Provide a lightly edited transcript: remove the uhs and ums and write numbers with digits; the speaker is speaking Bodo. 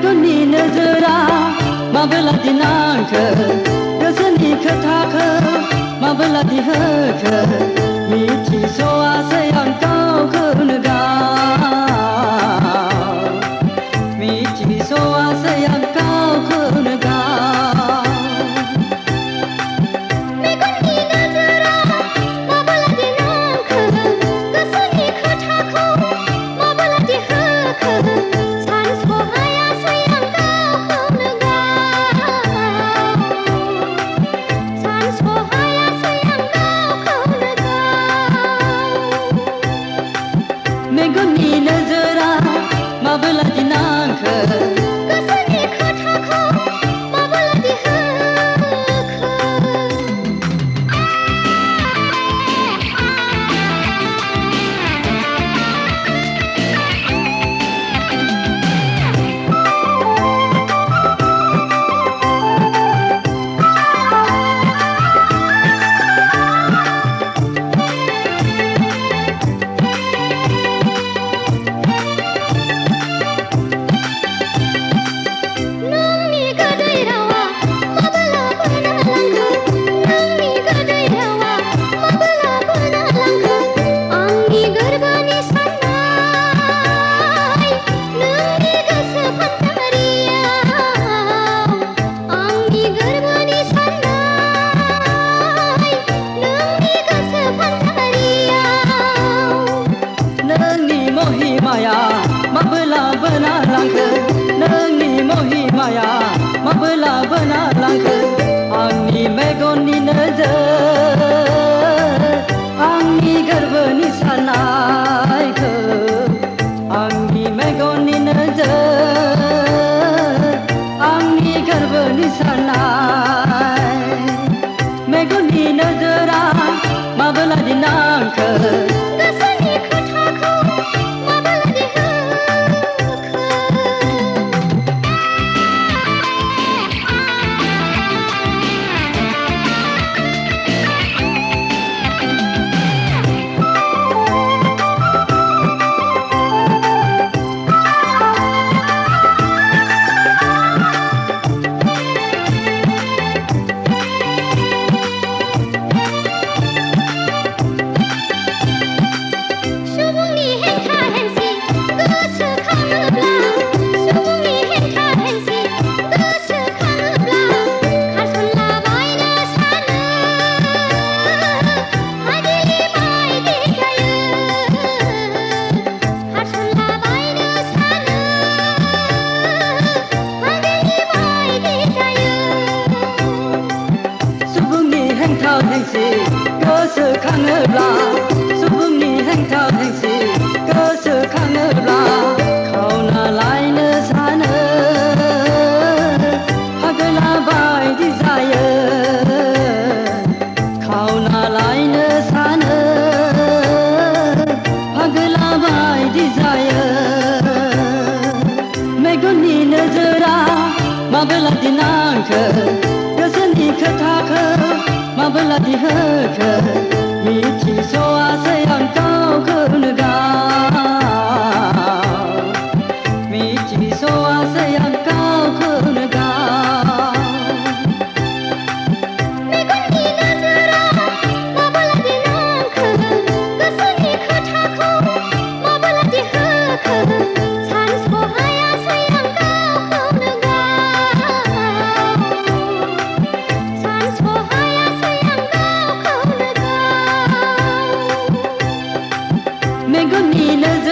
मेगननि नोजोरा माबोलादि नांखो गोसोनि खोथाखौ माबोलादि होखो मिथिस'आसै आं गावखौनो गाव मिथिस'आसै आं गावखौनो गाव मेगननि नोजोरा माबोलादि नांखो गोसोनि खोथाखौ माबोलादि होखो सानस'हायासै आं गावखौनो गाव सानस'हायासै आं गावखौनो गाव मेगननि नोजोरा माबोलादि नांखो गोसोनि खोथाखौ माबोलादि होखो नोंनि गोदै रावा माबोला बोना लांखो नोंनि गोदै रावा माबोला बोना लांखो आंनि गोरबोनि साननाय नोंनि गोसो फानजारियाव आंनि गोरबोनि साननाय नोंनि गोसो फानजारियाव नोंनि महिमाया माबोला बोना लांखो नोंनि महिमाया माबोला बोना लांखो आंनि मेगननि नोजोर आंनि गोरबोनि साननायखौ आंनि मेगननि नोजोर आंनि गोरबोनि साननाय मेगननि नोजोरा माबोलादि नांखो गोसोनि खोथाखौ माबोलादि होखो सुबुंनि हेंथा हेंसि गोसोखाङोब्ला सुबुंनि हेंथा हेंसि गोसोखाङोब्ला खारसनलाबायनो सानो हागिलि बायदि जायो खारसनलाबायनो सानो हागिलि बायदि जायो सुबुंनि हेंथा हेंसि गोसोखाङोब्ला सुबुंनि हेंथा हेंसि गोसोखाङोब्ला खावना लायनो सानो फागोला बायदि जायो खावना लायनो सानो फागोला बायदि जायो मेगननि नोजोरा माबोलादि नांखो गोसोनि खोथाखौ माबोलादि होखो मिथिस'आसै आं गावखौनो गाव मिथिस'आसै आं गावखौनो गाव मेगननि नोजोरा माबोलादि नांखो गोसोनि खोथाखौ माबोलादि होखो सानस'हायासै आं गावखौनो गाव सानस'हायासै आं गावखौनो गाव मेगननि नोजोरा